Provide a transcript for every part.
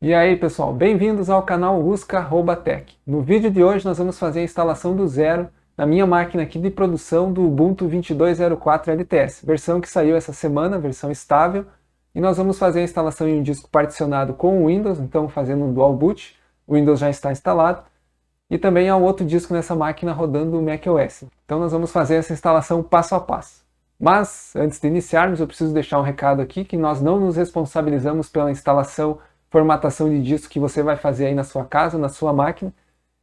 E aí pessoal, bem-vindos ao canal Usca@Tech. No vídeo de hoje nós vamos fazer a instalação do zero na minha máquina aqui de produção do Ubuntu 22.04 LTS, versão que saiu essa semana, versão estável, e nós vamos fazer a instalação em um disco particionado com o Windows, então fazendo um dual boot, o Windows já está instalado, e também há um outro disco nessa máquina rodando o macOS. Então nós vamos fazer essa instalação passo a passo. Mas, antes de iniciarmos, eu preciso deixar um recado aqui que nós não nos responsabilizamos pela instalação, formatação de disco que você vai fazer aí na sua casa, na sua máquina.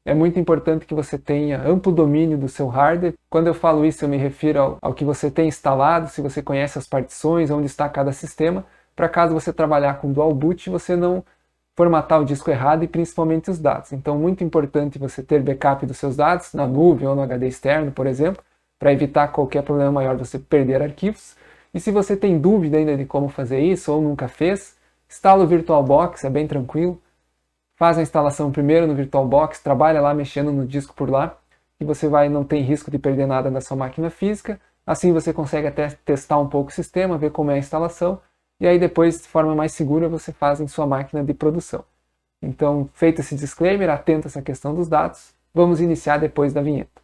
É muito importante que você tenha amplo domínio do seu hardware. Quando eu falo isso, eu me refiro ao que você tem instalado, se você conhece as partições, onde está cada sistema, para caso você trabalhar com dual boot, você não formatar o disco errado e principalmente os dados. Então, muito importante você ter backup dos seus dados, na nuvem ou no HD externo, por exemplo, para evitar qualquer problema maior você perder arquivos. E se você tem dúvida ainda de como fazer isso ou nunca fez, instala o VirtualBox, é bem tranquilo. Faz a instalação primeiro no VirtualBox, trabalha lá mexendo no disco por lá, e você não tem risco de perder nada na sua máquina física. Assim você consegue até testar um pouco o sistema, ver como é a instalação, e aí depois, de forma mais segura, você faz em sua máquina de produção. Então, feito esse disclaimer, atento a essa questão dos dados, vamos iniciar depois da vinheta.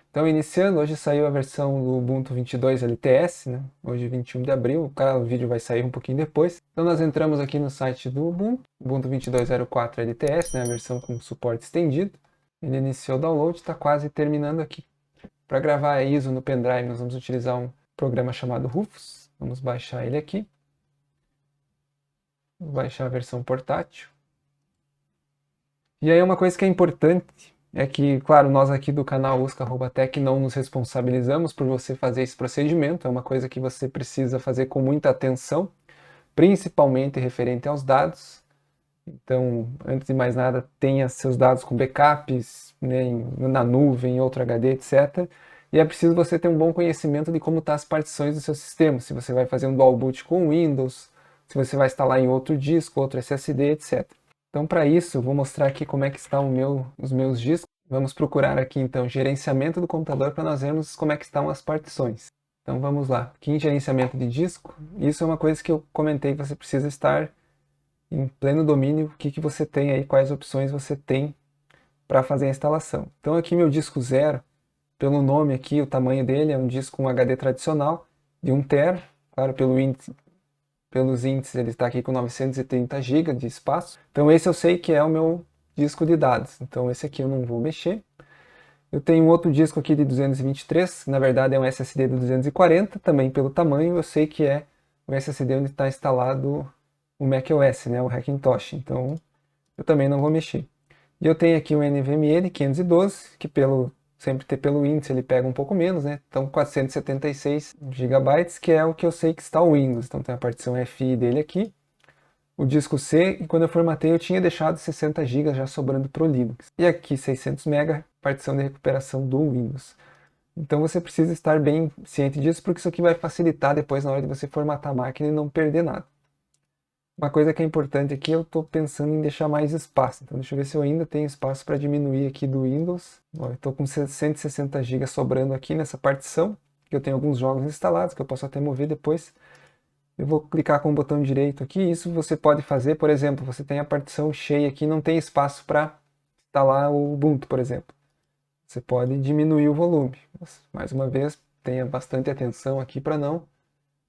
Então, iniciando, hoje saiu a versão do Ubuntu 22 LTS, né? Hoje 21 de abril, o vídeo vai sair um pouquinho depois. Então nós entramos aqui no site do Ubuntu, Ubuntu 22.04 LTS, né? A versão com suporte estendido. Ele iniciou o download, está quase terminando aqui. Para gravar a ISO no pendrive, nós vamos utilizar um programa chamado Rufus. Vamos baixar ele aqui. Vou baixar a versão portátil. E aí uma coisa que é importante é que, claro, nós aqui do canal Usca@Tech não nos responsabilizamos por você fazer esse procedimento, é uma coisa que você precisa fazer com muita atenção, principalmente referente aos dados. Então, antes de mais nada, tenha seus dados com backups, né, na nuvem, em outro HD, etc. E é preciso você ter um bom conhecimento de como estão as partições do seu sistema, se você vai fazer um dual boot com Windows, se você vai instalar em outro disco, outro SSD, etc. Então, para isso, eu vou mostrar aqui como é que estão os meus discos. Vamos procurar aqui, então, gerenciamento do computador para nós vermos como é que estão as partições. Então, vamos lá. Aqui em gerenciamento de disco, isso é uma coisa que eu comentei que você precisa estar em pleno domínio, o que você tem aí, quais opções você tem para fazer a instalação. Então, aqui meu disco zero, pelo nome aqui, o tamanho dele é um disco um HD tradicional de 1 TB, claro, pelos índices ele está aqui com 930 GB de espaço. Então esse eu sei que é o meu disco de dados. Então esse aqui eu não vou mexer. Eu tenho um outro disco aqui de 223, que na verdade é um SSD de 240, também pelo tamanho eu sei que é o SSD onde está instalado o macOS, né, o Hackintosh. Então eu também não vou mexer. E eu tenho aqui o NVMe de 512, que sempre ter pelo índice ele pega um pouco menos, né? Então 476 GB, que é o que eu sei que está o Windows. Então tem a partição FI dele aqui, o disco C, e quando eu formatei eu tinha deixado 60 GB já sobrando para o Linux. E aqui 600 MB, partição de recuperação do Windows. Então você precisa estar bem ciente disso, porque isso aqui vai facilitar depois na hora de você formatar a máquina e não perder nada. Uma coisa que é importante aqui, eu estou pensando em deixar mais espaço. Então deixa eu ver se eu ainda tenho espaço para diminuir aqui do Windows. Ó, eu estou com 160 GB sobrando aqui nessa partição, que eu tenho alguns jogos instalados, que eu posso até mover depois. Eu vou clicar com o botão direito aqui, isso você pode fazer, por exemplo, você tem a partição cheia aqui, não tem espaço para instalar o Ubuntu, por exemplo. Você pode diminuir o volume. Mas, mais uma vez, tenha bastante atenção aqui para não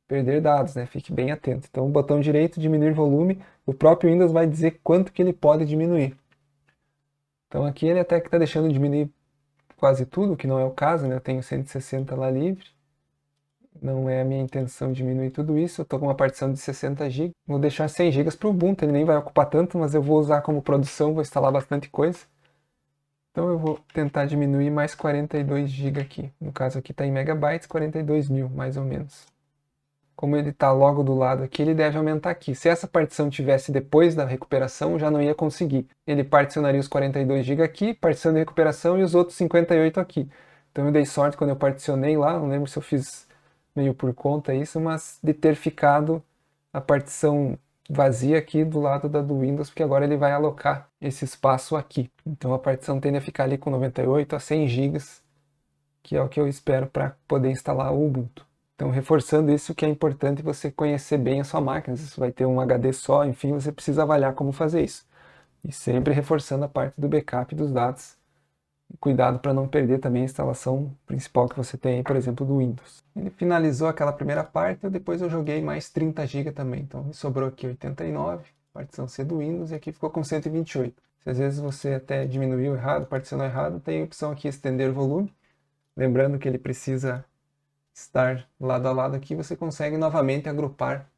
perder dados, né? Fique bem atento. Então, o botão direito, diminuir volume, o próprio Windows vai dizer quanto que ele pode diminuir. Então aqui ele até que está deixando diminuir quase tudo, que não é o caso, né? Eu tenho 160 lá livre. Não é a minha intenção diminuir tudo isso. Eu estou com uma partição de 60 GB. Vou deixar 100 GB para o Ubuntu, ele nem vai ocupar tanto, mas eu vou usar como produção, vou instalar bastante coisa. Então eu vou tentar diminuir mais 42 GB aqui. No caso aqui está em megabytes, 42.000 mais ou menos. Como ele está logo do lado aqui, ele deve aumentar aqui. Se essa partição tivesse depois da recuperação, já não ia conseguir. Ele particionaria os 42 GB aqui, partição de recuperação, e os outros 58 aqui. Então eu dei sorte quando eu particionei lá, não lembro se eu fiz meio por conta isso, mas de ter ficado a partição vazia aqui do lado da do Windows, porque agora ele vai alocar esse espaço aqui. Então a partição tende a ficar ali com 98 a 100 GB que é o que eu espero para poder instalar o Ubuntu. Então, reforçando isso, que é importante você conhecer bem a sua máquina. Se você vai ter um HD só, enfim, você precisa avaliar como fazer isso. E sempre reforçando a parte do backup dos dados. Cuidado para não perder também a instalação principal que você tem aí, por exemplo, do Windows. Ele finalizou aquela primeira parte, depois eu joguei mais 30 GB também. Então, me sobrou aqui 89, partição C do Windows, e aqui ficou com 128. Se às vezes você até diminuiu errado, particionou errado, tem a opção aqui estender o volume. Lembrando que ele precisa estar lado a lado aqui, você consegue novamente agrupar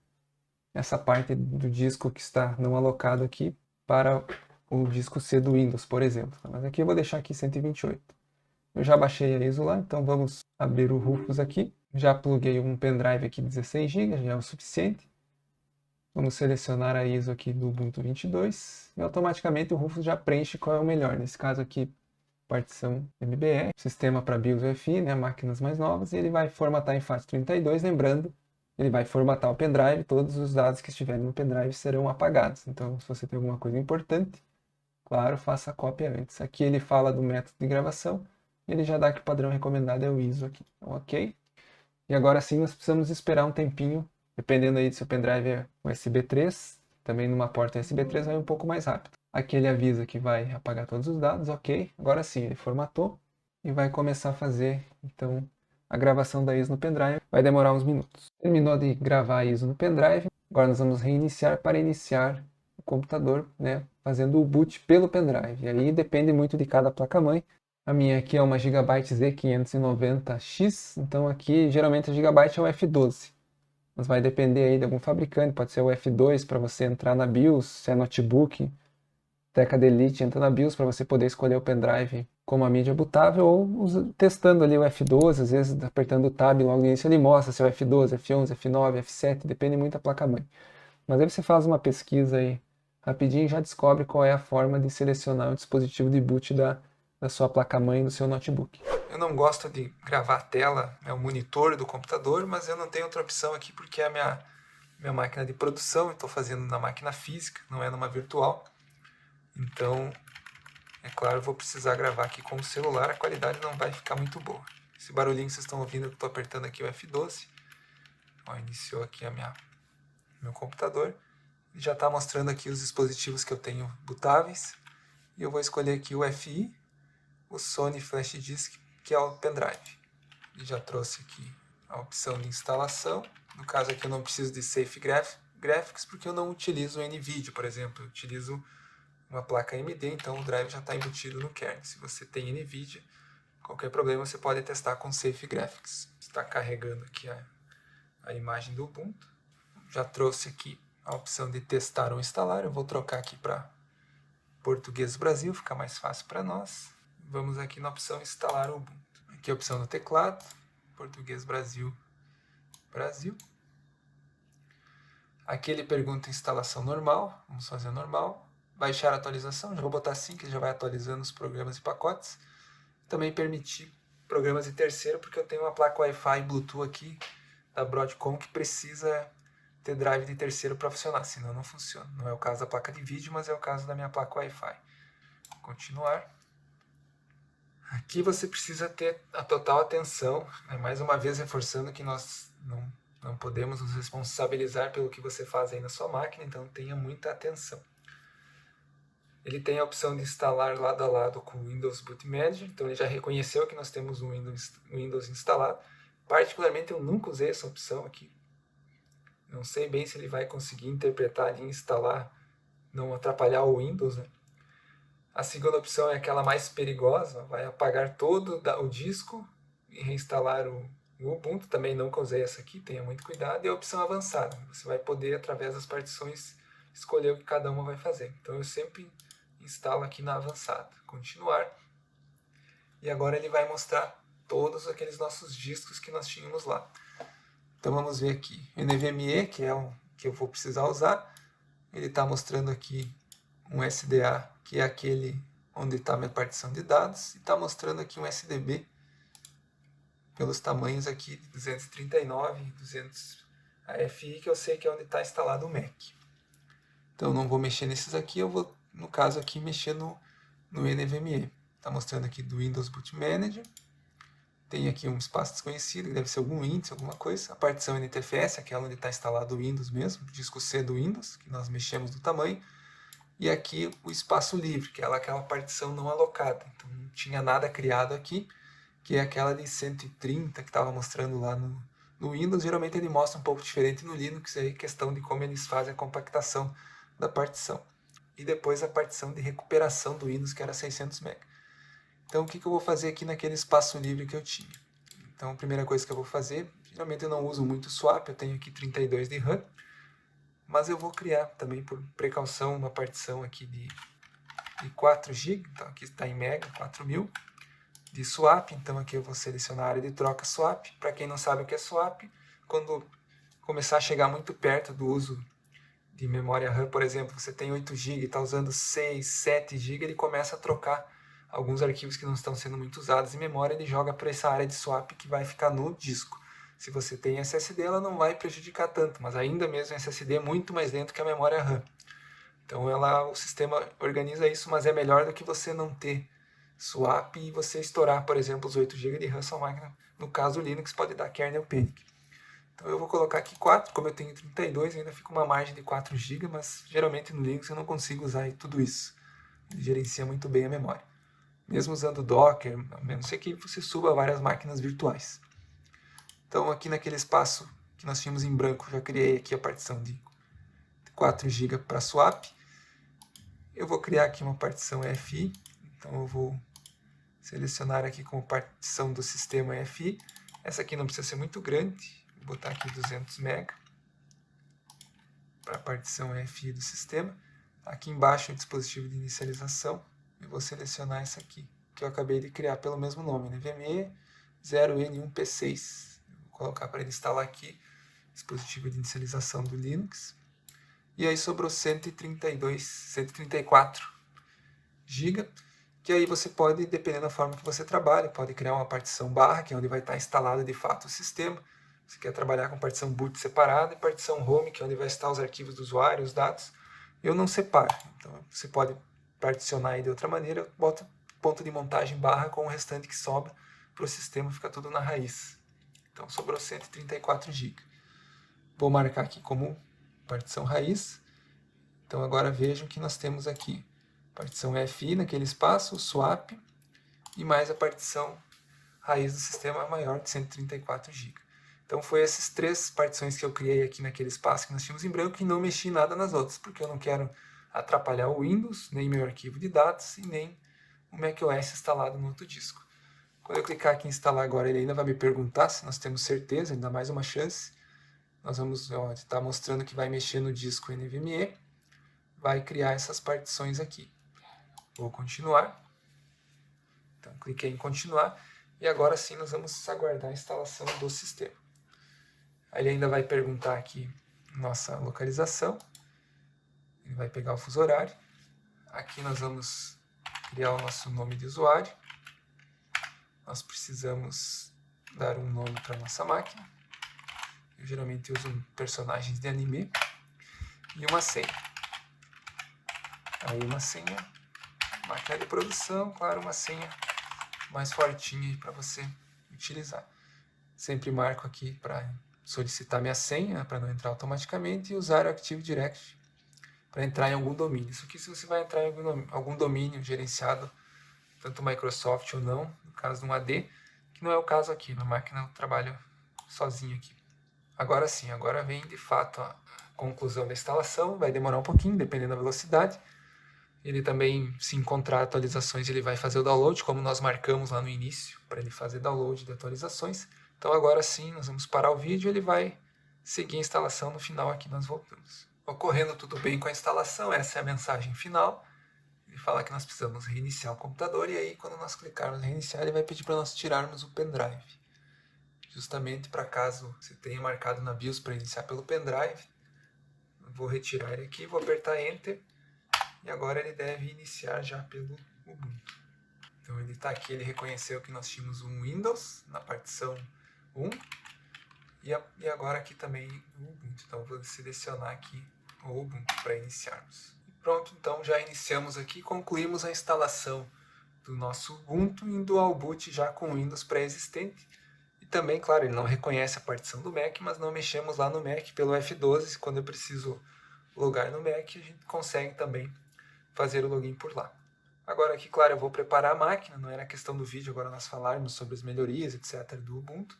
essa parte do disco que está não alocado aqui para o disco C do Windows, por exemplo. Mas aqui eu vou deixar aqui 128. Eu já baixei a ISO lá, então vamos abrir o Rufus aqui. Já pluguei um pendrive aqui de 16 GB, já é o suficiente. Vamos selecionar a ISO aqui do Ubuntu 22 e automaticamente o Rufus já preenche qual é o melhor. Nesse caso aqui, partição MBR, sistema para BIOS UEFI, né, máquinas mais novas, e ele vai formatar em FAT32, lembrando, ele vai formatar o pendrive, todos os dados que estiverem no pendrive serão apagados. Então, se você tem alguma coisa importante, claro, faça a cópia antes. Aqui ele fala do método de gravação, e ele já dá que o padrão recomendado é o ISO aqui. Então, ok. E agora sim, nós precisamos esperar um tempinho, dependendo aí do seu pendrive é USB 3, também numa porta USB 3 vai um pouco mais rápido. Aqui ele avisa que vai apagar todos os dados, ok. Agora sim, ele formatou e vai começar a fazer, então, a gravação da ISO no pendrive. Vai demorar uns minutos. Terminou de gravar a ISO no pendrive, agora nós vamos reiniciar para iniciar o computador, né, fazendo o boot pelo pendrive. E aí depende muito de cada placa-mãe. A minha aqui é uma Gigabyte Z590X, então aqui geralmente a Gigabyte é o F12. Mas vai depender aí de algum fabricante, pode ser o F2 para você entrar na BIOS, se é notebook, Teca Delete entra na BIOS para você poder escolher o pendrive como a mídia bootável, ou testando ali o F12, às vezes apertando o Tab logo no início ele mostra se é o F12, F11, F9, F7, depende muito da placa-mãe. Mas aí você faz uma pesquisa aí rapidinho e já descobre qual é a forma de selecionar o dispositivo de boot da sua placa-mãe do seu notebook. Eu não gosto de gravar a tela, o monitor do computador, mas eu não tenho outra opção aqui porque é a minha máquina de produção, eu estou fazendo na máquina física, não é numa virtual. Então, é claro, eu vou precisar gravar aqui com o celular, a qualidade não vai ficar muito boa. Esse barulhinho que vocês estão ouvindo, eu estou apertando aqui o F12. Ó, iniciou aqui meu computador. Já está mostrando aqui os dispositivos que eu tenho bootáveis. E eu vou escolher aqui o FI, o Sony Flash Disk, que é o pendrive. E já trouxe aqui a opção de instalação. No caso aqui eu não preciso de Safe Graphics, porque eu não utilizo o NVIDIA, por exemplo. Eu utilizo uma placa AMD, então o drive já está embutido no kernel. Se você tem NVIDIA, qualquer problema você pode testar com Safe Graphics. Está carregando aqui a imagem do Ubuntu. Já trouxe aqui a opção de testar ou instalar. Eu vou trocar aqui para Português Brasil, fica mais fácil para nós. Vamos aqui na opção instalar o Ubuntu. Aqui a opção do teclado, Português Brasil, Brasil. Aqui ele pergunta instalação normal, vamos fazer normal. Baixar a atualização, já vou botar assim, que já vai atualizando os programas e pacotes. Também permitir programas de terceiro, porque eu tenho uma placa Wi-Fi Bluetooth aqui da Broadcom que precisa ter drive de terceiro para funcionar, senão não funciona. Não é o caso da placa de vídeo, mas é o caso da minha placa Wi-Fi. Continuar. Aqui você precisa ter a total atenção, mais uma vez reforçando que nós não podemos nos responsabilizar pelo que você faz aí na sua máquina, então tenha muita atenção. Ele tem a opção de instalar lado a lado com o Windows Boot Manager, então ele já reconheceu que nós temos um Windows instalado. Particularmente eu nunca usei essa opção aqui. Não sei bem se ele vai conseguir interpretar ali e instalar, não atrapalhar o Windows, né? A segunda opção é aquela mais perigosa, vai apagar todo o disco e reinstalar o Ubuntu. Também nunca usei essa aqui, tenha muito cuidado. E a opção avançada, você vai poder, através das partições, escolher o que cada uma vai fazer. Então eu sempre instalo aqui na avançada. Continuar. E agora ele vai mostrar todos aqueles nossos discos que nós tínhamos lá. Então vamos ver aqui, NVMe, que é o que eu vou precisar usar. Ele está mostrando aqui um SDA, que é aquele onde está a minha partição de dados, e está mostrando aqui um SDB pelos tamanhos aqui de 239 e 200 AFI, que eu sei que é onde está instalado o Mac. Então não vou mexer nesses aqui, eu vou, no caso aqui, mexer no NVMe. Está mostrando aqui do Windows Boot Manager. Tem aqui um espaço desconhecido, que deve ser algum índice, alguma coisa. A partição NTFS, aquela onde está instalado o Windows mesmo, disco C do Windows, que nós mexemos do tamanho. E aqui o espaço livre, que é aquela partição não alocada. Então não tinha nada criado aqui, que é aquela de 130 que estava mostrando lá no Windows. Geralmente ele mostra um pouco diferente no Linux, aí questão de como eles fazem a compactação da partição. E depois a partição de recuperação do Windows, que era 600 MB. Então o que eu vou fazer aqui naquele espaço livre que eu tinha? Então a primeira coisa que eu vou fazer, geralmente eu não uso muito swap, eu tenho aqui 32 de RAM, mas eu vou criar também por precaução uma partição aqui de 4 GB, então aqui está em mega, 4000, de swap, então aqui eu vou selecionar a área de troca swap. Para quem não sabe o que é swap, quando começar a chegar muito perto do uso de memória RAM, por exemplo, você tem 8 GB e está usando 6, 7 GB, ele começa a trocar alguns arquivos que não estão sendo muito usados em memória, ele joga para essa área de swap que vai ficar no disco. Se você tem SSD, ela não vai prejudicar tanto, mas ainda mesmo o SSD é muito mais lento que a memória RAM. Então o sistema organiza isso, mas é melhor do que você não ter swap e você estourar, por exemplo, os 8 GB de RAM, sua máquina, no caso o Linux, pode dar kernel panic. Então eu vou colocar aqui 4, como eu tenho 32, ainda fica uma margem de 4 GB, mas geralmente no Linux eu não consigo usar tudo isso. Ele gerencia muito bem a memória. Mesmo usando Docker, a menos que você suba várias máquinas virtuais. Então aqui naquele espaço que nós tínhamos em branco, já criei aqui a partição de 4 GB para swap. Eu vou criar aqui uma partição EFI, então eu vou selecionar aqui como partição do sistema EFI. Essa aqui não precisa ser muito grande, vou botar aqui 200 MB para a partição EFI do sistema. Aqui embaixo é o dispositivo de inicialização, eu vou selecionar essa aqui, que eu acabei de criar pelo mesmo nome, NVMe 0N1P6. Vou colocar para ele instalar aqui, dispositivo de inicialização do Linux. E aí sobrou 134 GB, que aí você pode, dependendo da forma que você trabalha, pode criar uma partição barra, que é onde vai estar instalado de fato o sistema. Você quer trabalhar com partição boot separada e partição home, que é onde vai estar os arquivos do usuário, os dados. Eu não separo, então você pode particionar aí de outra maneira, eu boto ponto de montagem barra com o restante que sobra para o sistema, fica tudo na raiz. Então sobrou 134 GB. Vou marcar aqui como partição raiz. Então agora vejam que nós temos aqui partição FI naquele espaço, swap, e mais a partição raiz do sistema maior de 134 GB. Então foi essas 3 partições que eu criei aqui naquele espaço que nós tínhamos em branco e não mexi nada nas outras, porque eu não quero atrapalhar o Windows, nem meu arquivo de dados e nem o macOS instalado no outro disco. Quando eu clicar aqui em instalar agora, ele ainda vai me perguntar se nós temos certeza, ainda mais uma chance. Nós vamos estar mostrando que vai mexer no disco NVMe, vai criar essas partições aqui. Vou continuar. Então cliquei em continuar e agora sim nós vamos aguardar a instalação do sistema. Aí ele ainda vai perguntar aqui nossa localização. Ele vai pegar o fuso horário. Aqui nós vamos criar o nosso nome de usuário. Nós precisamos dar um nome para a nossa máquina. Eu geralmente uso personagens de anime. E uma senha. Aí uma senha, máquina de produção, claro, uma senha mais fortinha para você utilizar. Sempre marco aqui para solicitar minha senha, para não entrar automaticamente, e usar o Active Directory para entrar em algum domínio. Isso aqui se você vai entrar em algum domínio gerenciado, tanto Microsoft ou não, no caso de um AD, que não é o caso aqui, na máquina eu trabalho sozinho aqui. Agora sim, agora vem de fato a conclusão da instalação, vai demorar um pouquinho, dependendo da velocidade. Ele também, se encontrar atualizações, ele vai fazer o download, como nós marcamos lá no início, para ele fazer download de atualizações. Então agora sim, nós vamos parar o vídeo e ele vai seguir a instalação. No final aqui nós voltamos. Ocorrendo tudo bem com a instalação, essa é a mensagem final. Ele fala que nós precisamos reiniciar o computador e aí quando nós clicarmos em reiniciar, ele vai pedir para nós tirarmos o pendrive. Justamente para caso você tenha marcado na BIOS para iniciar pelo pendrive. Eu vou retirar ele aqui, vou apertar Enter. E agora ele deve iniciar já pelo Ubuntu. Então ele está aqui, ele reconheceu que nós tínhamos um Windows na partição 1. E agora aqui também o Ubuntu. Então vou selecionar aqui o Ubuntu para iniciarmos. Pronto, então já iniciamos aqui, concluímos a instalação do nosso Ubuntu indo ao boot já com o Windows pré-existente. E também, claro, ele não reconhece a partição do Mac, mas não mexemos lá no Mac pelo F12. Quando eu preciso logar no Mac, a gente consegue também fazer o login por lá. Agora aqui, claro, eu vou preparar a máquina, não era a questão do vídeo agora nós falarmos sobre as melhorias, etc. do Ubuntu.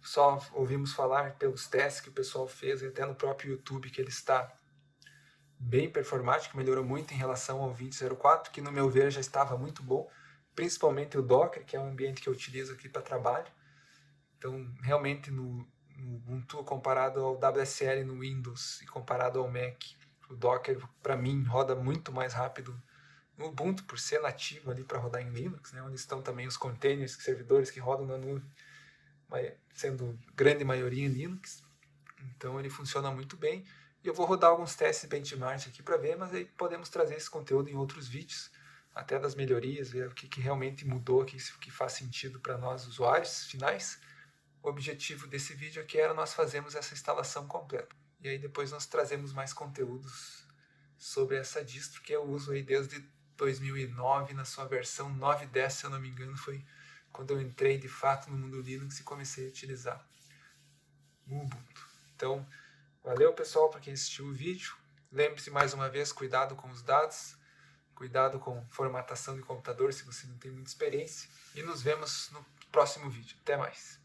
Só ouvimos falar pelos testes que o pessoal fez e até no próprio YouTube que ele está bem performático, melhorou muito em relação ao 20.04, que no meu ver já estava muito bom, principalmente o Docker, que é um ambiente que eu utilizo aqui para trabalho. Então, realmente, no Ubuntu, comparado ao WSL no Windows e comparado ao Mac, o Docker, para mim, roda muito mais rápido no Ubuntu, por ser nativo ali para rodar em Linux, né, onde estão também os containers, servidores que rodam na nuvem, sendo grande maioria em Linux. Então, ele funciona muito bem. E eu vou rodar alguns testes benchmark aqui para ver, mas aí podemos trazer esse conteúdo em outros vídeos, até das melhorias, ver o que realmente mudou, o que faz sentido para nós, usuários finais. O objetivo desse vídeo aqui era nós fazermos essa instalação completa. E aí depois nós trazemos mais conteúdos sobre essa distro que eu uso aí desde 2009, na sua versão 9.10, se eu não me engano, foi quando eu entrei de fato no mundo Linux e comecei a utilizar o Ubuntu. Então, valeu pessoal para quem assistiu o vídeo. Lembre-se mais uma vez, cuidado com os dados, cuidado com formatação de computador se você não tem muita experiência. E nos vemos no próximo vídeo. Até mais!